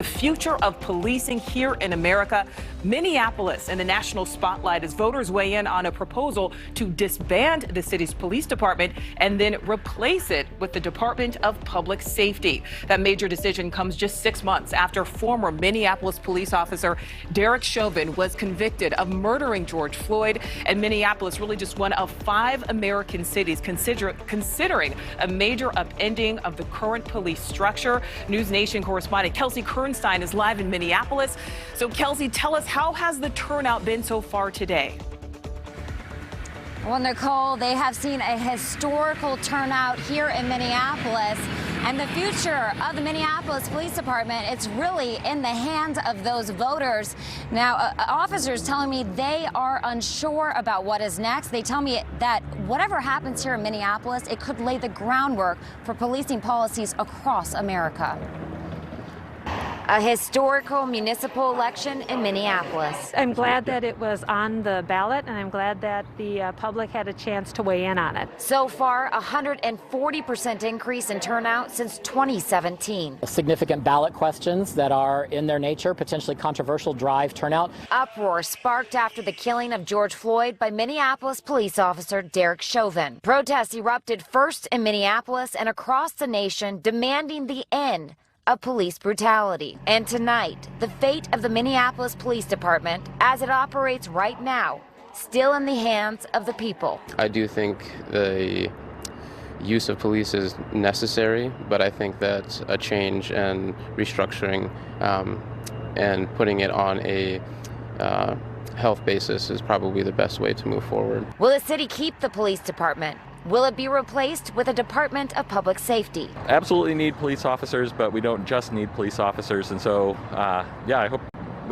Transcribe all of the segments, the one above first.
The future of policing here in America. Minneapolis in the national spotlight as voters weigh in on a proposal to disband the city's police department and then replace it with the Department of Public Safety. That major decision comes just 6 months after former Minneapolis police officer Derek Chauvin was convicted of murdering George Floyd. And Minneapolis, really just one of 5 American cities considering a major upending of the current police structure. NewsNation correspondent Kelsey Kernstein is live in Minneapolis. So Kelsey, tell us, how has the turnout been so far today? Well, Nicole, they have seen a historical turnout here in Minneapolis. And the future of the Minneapolis Police Department, it's really in the hands of those voters. Now, officers telling me they are unsure about what is next. They tell me that whatever happens here in Minneapolis, it could lay the groundwork for policing policies across America. A historical municipal election in Minneapolis. I'm glad that it was on the ballot, and I'm glad that the public had a chance to weigh in on it. So far, 140% increase in turnout since 2017. Significant ballot questions that are in their nature potentially controversial drive turnout. Uproar sparked after the killing of George Floyd by Minneapolis police officer Derek Chauvin. Protests erupted first in Minneapolis and across the nation, demanding the end of police brutality. And tonight, the fate of the Minneapolis Police Department, as it operates right now, still in the hands of the people. I do think the use of police is necessary, but I think that a change and restructuring and putting it on a health basis is probably the best way to move forward. Will the city keep the police department? Will it be replaced with a Department of Public Safety? Absolutely need police officers, but we don't just need police officers. And so, I hope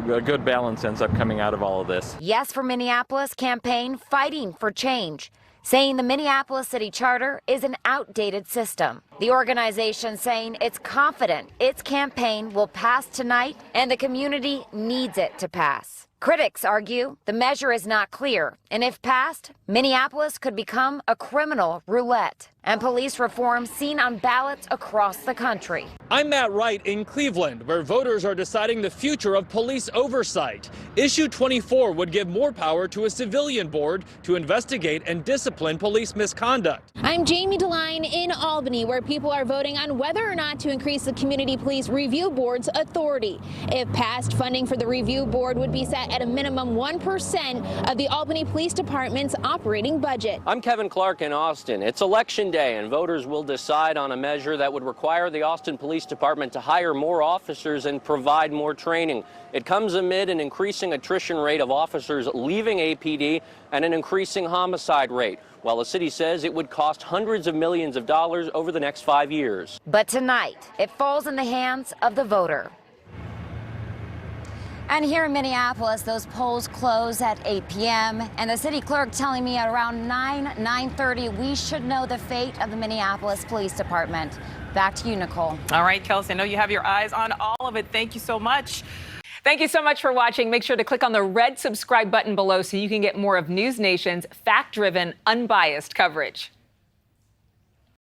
a good balance ends up coming out of all of this. Yes for Minneapolis campaign fighting for change, saying the Minneapolis City Charter is an outdated system. The organization saying it's confident its campaign will pass tonight and the community needs it to pass. Critics argue the measure is not clear, and if passed, Minneapolis could become a criminal roulette and police reform seen on ballots across the country. I'm Matt Wright in Cleveland, where voters are deciding the future of police oversight. Issue 24 would give more power to a civilian board to investigate and discipline police misconduct. I'm Jamie DeLine in Albany, where people are voting on whether or not to increase the Community Police Review Board's authority. If passed, funding for the review board would be set at a minimum 1% of the Albany Police Department's operating budget. I'm Kevin Clark in Austin. It's election day, and voters will decide on a measure that would require the Austin Police Department to hire more officers and provide more training. It comes amid an increasing attrition rate of officers leaving APD and an increasing homicide rate, while the city says it would cost hundreds of millions of dollars over the next 5 years. But tonight, it falls in the hands of the voter. And here in Minneapolis, those polls close at 8 p.m. And the city clerk telling me at around 9:30, we should know the fate of the Minneapolis Police Department. Back to you, Nicole. All right, Kelsey, I know you have your eyes on all of it. Thank you so much. Thank you so much for watching. Make sure to click on the red subscribe button below so you can get more of NewsNation's fact-driven, unbiased coverage.